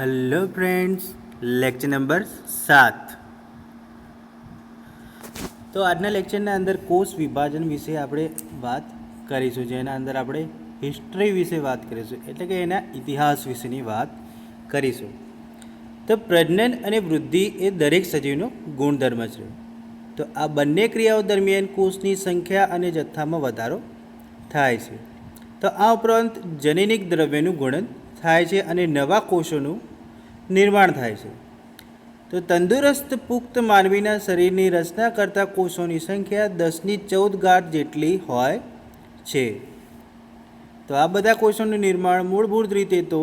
Hello friends, lecture number 7। તો આજના લેક્ચરના અંદર કોષ વિભાજન વિશે આપણે વાત કરીશું, જેના અંદર આપણે હિસ્ટ્રી વિશે વાત કરીશું, એટલે કે એના ઇતિહાસ વિશેની વાત કરીશું। તો પ્રજનન અને વૃદ્ધિ એ દરેક સજીવનો ગુણધર્મ છે। તો આ બંને ક્રિયાઓ દરમિયાન કોષની સંખ્યા અને જથ્થામાં વધારો થાય છે। તો આ ઉપરાંત જનીનિક દ્રવ્યનું ગુણન થાય છે અને નવા કોષોનું નિર્માણ થાય છે। તો તંદુરસ્ત પુખ્ત માનવીના શરીરની રચના કરતા કોષોની સંખ્યા 1014 જેટલી હોય છે। તો આ બધા કોષોનું નિર્માણ મૂળભૂત રીતે તો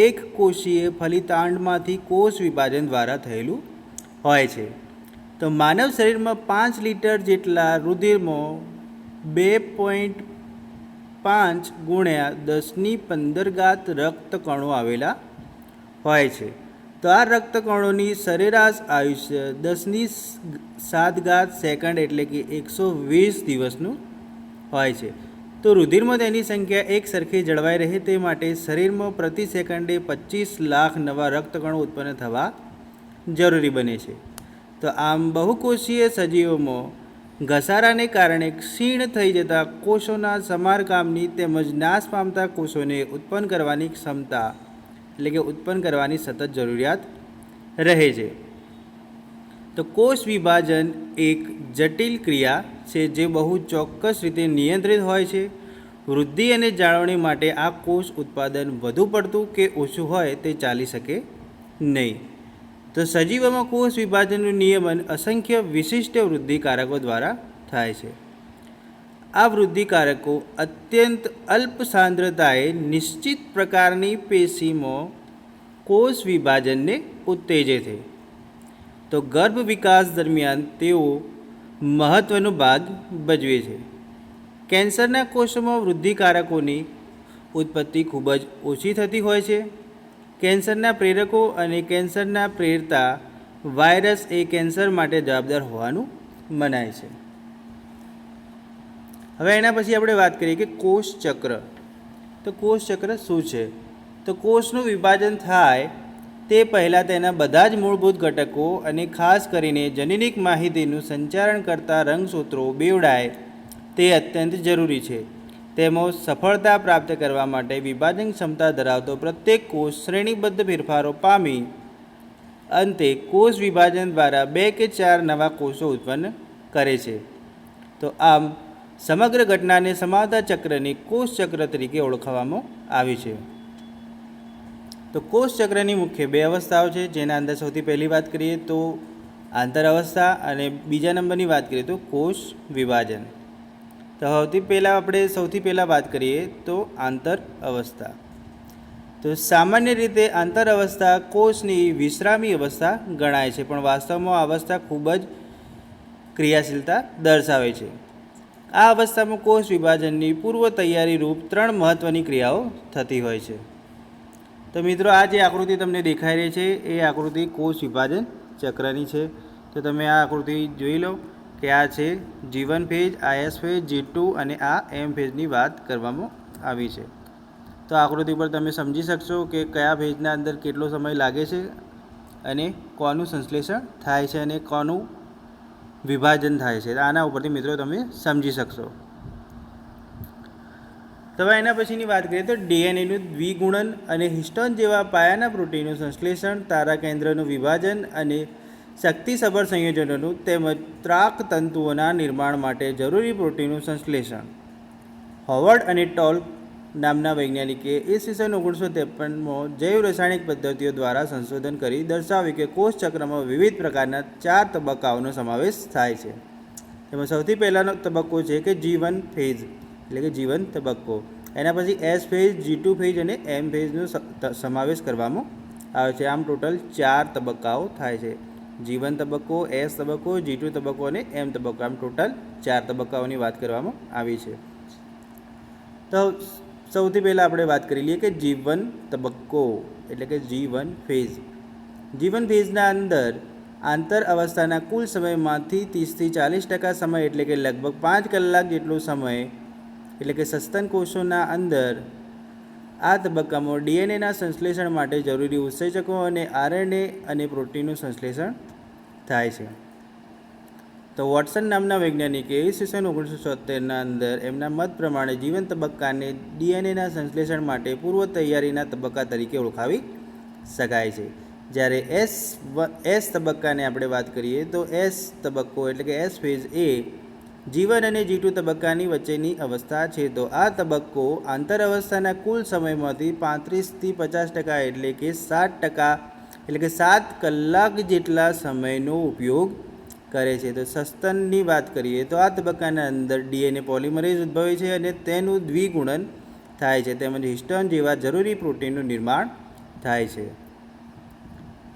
એક કોષીય ફલિતાંડમાંથી કોષ વિભાજન દ્વારા થયેલું હોય છે। તો માનવ શરીરમાં 5 લીટર જેટલા રુધિરમાં 2.5 ગુણ્યા 1015 રક્તકણો આવેલા હોય છે। તો આ રક્તકણોની સરેરાશ આયુષ્ય 10⁷ સેકન્ડ એટલે કે 120 દિવસનું હોય છે। તો રુધિરમાં તેની સંખ્યા એક સરખી જળવાઈ રહે તે માટે શરીરમાં પ્રતિ સેકન્ડે 25 લાખ નવા રક્તકણો ઉત્પન્ન થવા જરૂરી બને છે। તો આમ બહુકોષીય સજીવોમાં ઘસારાને કારણે ક્ષીણ થઈ જતા કોષોના સમારકામની તેમજ નાશ પામતા કોષોને ઉત્પન્ન કરવાની ક્ષમતા એટલે કે ઉત્પન્ન કરવાની સતત જરૂરિયાત રહે છે। તો કોષ વિભાજન એક જટિલ ક્રિયા છે જે બહુ ચોક્કસ રીતે નિયંત્રિત હોય છે। વૃદ્ધિ અને જાળવણી માટે આ કોષ ઉત્પાદન વધુ પડતું કે ઓછું હોય તે ચાલી શકે નહીં। તો સજીવોમાં કોષ વિભાજનનું નિયમન અસંખ્ય વિશિષ્ટ વૃદ્ધિકારકો દ્વારા થાય છે। આ વૃદ્ધિકારકો અત્યંત અલ્પ સાંદ્રતાએ નિશ્ચિત પ્રકારની પેશીમાં કોષ વિભાજનને ઉત્તેજે છે। તો ગર્ભ વિકાસ દરમિયાન તેઓ મહત્ત્વનો ભાગ ભજવે છે। કેન્સરના કોષોમાં વૃદ્ધિકારકોની ઉત્પત્તિ ખૂબ જ ઓછી થતી હોય છે। કેન્સરના પ્રેરકો અને કેન્સરના પ્રેરતા વાયરસ એ કેન્સર માટે જવાબદાર હોવાનું મનાય છે। હવે એના પછી આપણે વાત કરીએ કે કોષ ચક્ર। તો કોષ ચક્ર શું છે? તો કોષનું વિભાજન થાય તે પહેલાં તેના બધા જ મૂળભૂત ઘટકો અને ખાસ કરીને જનીનિક માહિતીનું સંચારણ કરતા રંગસૂત્રો બેવડાય તે અત્યંત જરૂરી છે। તેમાં સફળતા પ્રાપ્ત કરવા માટે વિભાજન ક્ષમતા ધરાવતો પ્રત્યેક કોષ શ્રેણીબદ્ધ ફેરફારો પામી અંતે કોષ વિભાજન દ્વારા 2 કે 4 નવા કોષો ઉત્પન્ન કરે છે। તો આમ સમગ્ર ઘટનાને સમાવતા ચક્રને કોષ ચક્ર તરીકે ઓળખવામાં આવી છે। તો કોષ ચક્રની મુખ્ય 2 અવસ્થાઓ છે, જેના અંદર સૌથી પહેલી વાત કરીએ તો આંતર અવસ્થા અને બીજા નંબરની વાત કરીએ તો કોષ વિભાજન। તો સૌથી પહેલાં વાત કરીએ તો આંતર અવસ્થા। તો સામાન્ય રીતે આંતર અવસ્થા કોષની વિશ્રામી અવસ્થા ગણાય છે, પણ વાસ્તવમાં આ અવસ્થા ખૂબ જ ક્રિયાશીલતા દર્શાવે છે। આ અવસ્થામાં કોષ વિભાજનની પૂર્વ તૈયારી રૂપ 3 મહત્ત્વની ક્રિયાઓ થતી હોય છે। તો મિત્રો, આ જે આકૃતિ તમને દેખાઈ રહી છે એ આકૃતિ કોષ વિભાજન ચક્રની છે। તો તમે આ આકૃતિ જોઈ લો કે આ છે G1 ફેઝ, આ S ફેઝ, G2 અને આ M ફેઝની વાત કરવામાં આવી છે। તો આકૃતિ પર તમે સમજી શકશો કે કયા ફેઝના અંદર કેટલો સમય લાગે છે અને કોનું સંશ્લેષણ થાય છે અને કોનું વિભાજન થાય છે। આના ઉપરથી મિત્રો તમે સમજી શકશો। તો હવે એના પછીની વાત કરીએ તો ડીએનએનું દ્વિગુણન અને હિસ્ટોન જેવા પાયાના પ્રોટીનનું સંશ્લેષણ, તારા કેન્દ્રનું વિભાજન અને શક્તિસભર સંયોજનોનું તેમજ ત્રાક તંતુઓના નિર્માણ માટે જરૂરી પ્રોટીનનું સંશ્લેષણ। હોવર્ડ અને ટોલ્ક નામના વૈજ્ઞાનિકે ઈસવીસન 1953માં જૈવ રાસાયણિક પદ્ધતિઓ દ્વારા સંશોધન કરી દર્શાવ્યું કે કોષ ચક્રમાં વિવિધ પ્રકારના 4 તબક્કાઓનો સમાવેશ થાય છે। તેમાં સૌથી પહેલાંનો તબક્કો છે કે G1 ફેઝ એટલે કે જીવન તબક્કો। એના પછી S ફેઝ, G2 ફેઝ અને M ફેઝનો સમાવેશ કરવામાં આવે છે। આમ ટોટલ 4 તબક્કાઓ થાય છે: G1 તબક્કો, S તબક્કો, G2 તબક્કો અને M તબક્કો। આમ ટોટલ 4 તબક્કાઓની વાત કરવામાં આવી છે। તો સૌથી પહેલાં આપણે વાત કરી લઈએ કે G1 તબક્કો એટલે કે G1 ફેઝ। G1 ફેઝના અંદર આંતર અવસ્થાના કુલ સમયમાંથી 30થી 40% સમય એટલે કે લગભગ 5 કલાક જેટલો સમય એટલે કે સસ્તન કોષોના અંદર આ તબક્કામાં ડીએનએના સંશ્લેષણ માટે જરૂરી ઉત્સેચકો અને આરએનએ અને પ્રોટીનનું સંશ્લેષણ થાય છે. તો વોટસન નામના વૈજ્ઞાનિકે ઈસવીસન 1976ના અંદર એમના મત પ્રમાણે જીવન તબક્કાને ડીએનએના સંશ્લેષણ માટે પૂર્વ તૈયારીના તબક્કા તરીકે ઓળખાવી શકાય છે. જ્યારે એસ તબક્કાને આપણે વાત કરીએ તો એસ તબક્કો એટલે કે એસ ફેઝ એ જીવન અને G2 તબક્કાની વચ્ચેની અવસ્થા છે. તો આ તબક્કો આંતર અવસ્થાના કુલ સમયમાંથી 35થી 50% એટલે કે 60% એટલે કે 7 કલાક જેટલા સમયનો ઉપયોગ કરે છે. તો સસ્તનની વાત કરીએ તો આ તબક્કાના અંદર ડીએનએ પોલિમરેઝ ઉદ્ભવે છે અને તેનું દ્વિગુણન થાય છે તેમજ હિસ્ટોન જેવા જરૂરી પ્રોટીનનું નિર્માણ થાય છે.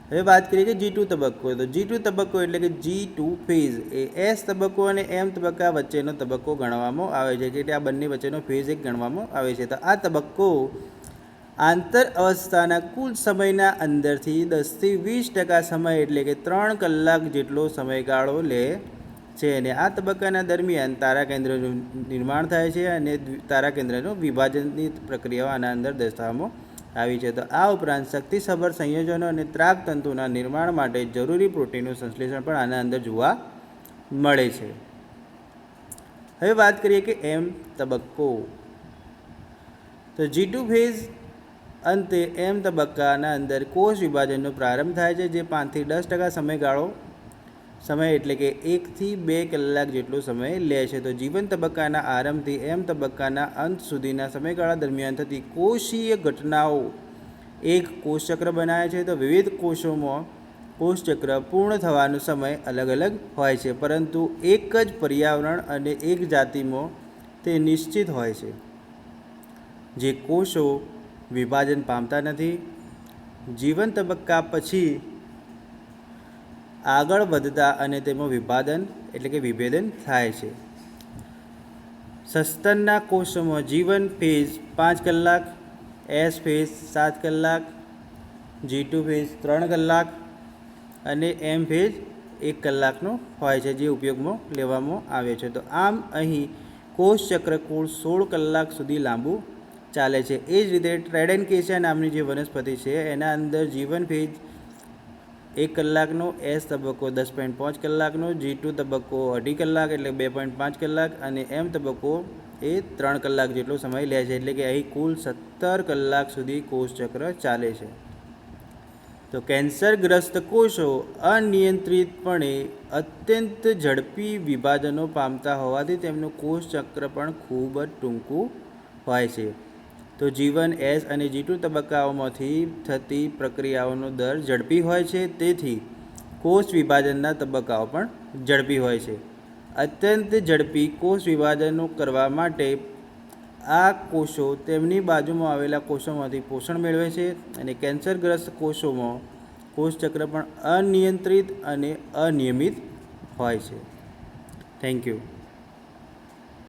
હવે વાત કરીએ કે G2 તબક્કો. તો G2 તબક્કો એટલે કે G2 ફેઝ એ એસ તબક્કો અને એમ તબક્કા વચ્ચેનો તબક્કો ગણવામાં આવે છે, એટલે આ બંને વચ્ચેનો ફેઝ એક ગણવામાં આવે છે. તો આ તબક્કો આંતર અવસ્થાના કુલ સમયના અંદરથી 10થી 20% સમય એટલે કે 3 કલાક જેટલો સમયગાળો લે છે. અને આ તબક્કાના દરમિયાન તારા કેન્દ્રનું નિર્માણ થાય છે અને તારા કેન્દ્રનું વિભાજનની પ્રક્રિયાઓ આના અંદર દર્શાવવામાં આવી છે. તો આ ઉપરાંત શક્તિસભર સંયોજનો અને ત્રાક તંતુના નિર્માણ માટે જરૂરી પ્રોટીનનું સંશ્લેષણ પણ આના અંદર જોવા મળે છે. હવે વાત કરીએ કે એમ તબક્કો. તો G2 ફેઝ અંતે એમ તબક્કાના અંદર કોષ વિભાજનનો પ્રારંભ થાય છે, જે 5થી 10% સમય એટલે કે 1થી 2 કલાક જેટલો સમય લે છે. તો જીવન તબક્કાના આરંભથી એમ તબક્કાના અંત સુધીના સમયગાળા દરમિયાન થતી કોષીય ઘટનાઓ એક કોષચક્ર બનાવે છે. તો વિવિધ કોષોમાં કોષચક્ર પૂર્ણ થવાનો સમય અલગ અલગ હોય છે, પરંતુ એક જ પર્યાવરણ અને એક જાતિમાં તે નિશ્ચિત હોય છે. જે કોષો વિભાજન પામતા નથી. જીવન તબક્કા પછી આગળ વધતા અને તેમાં વિભાજન એટલે કે વિભેદન થાય છે. સસ્તનના કોષોમાં જીવન ફેઝ 5 કલાક, એસ ફેઝ 7 કલાક, G2 ફેઝ 3 કલાક અને એમ ફેઝ 1 કલાકનો હોય છે, જે ઉપયોગમાં લેવામાં આવે છે. તો આમ અહીં કોષચક્ર કુલ 16 કલાક સુધી લાંબુ ચાલે છે. એ જ રીતે ટ્રેડેન્કેશિયા નામની જે વનસ્પતિ છે એના અંદર જીવન ફેઝ 1 કલાકનો, એસ તબક્કો 10.5 કલાકનો, G2 તબક્કો 2.5 કલાક એટલે 2.5 કલાક અને એમ તબક્કો એ 3 કલાક જેટલો સમય લે છે. એટલે કે અહીં કુલ 17 કલાક સુધી કોષચક્ર ચાલે છે. તો કેન્સરગ્રસ્ત કોષો અનિયંત્રિતપણે અત્યંત ઝડપી વિભાજનો પામતા હોવાથી તેમનું કોષચક્ર પણ ખૂબ જ ટૂંકું હોય છે. તો જીવન એસ અને G2 તબક્કાઓમાંથી થતી પ્રક્રિયાઓનો દર ઝડપી હોય છે, તેથી કોષ વિભાજનના તબક્કાઓ પણ ઝડપી હોય છે. અત્યંત ઝડપી કોષ વિભાજનો કરવા માટે આ કોષો તેમની બાજુમાં આવેલા કોષોમાંથી પોષણ મેળવે છે અને કેન્સરગ્રસ્ત કોષોમાં કોષચક્ર પણ અનિયંત્રિત અને અનિયમિત હોય છે. Thank you.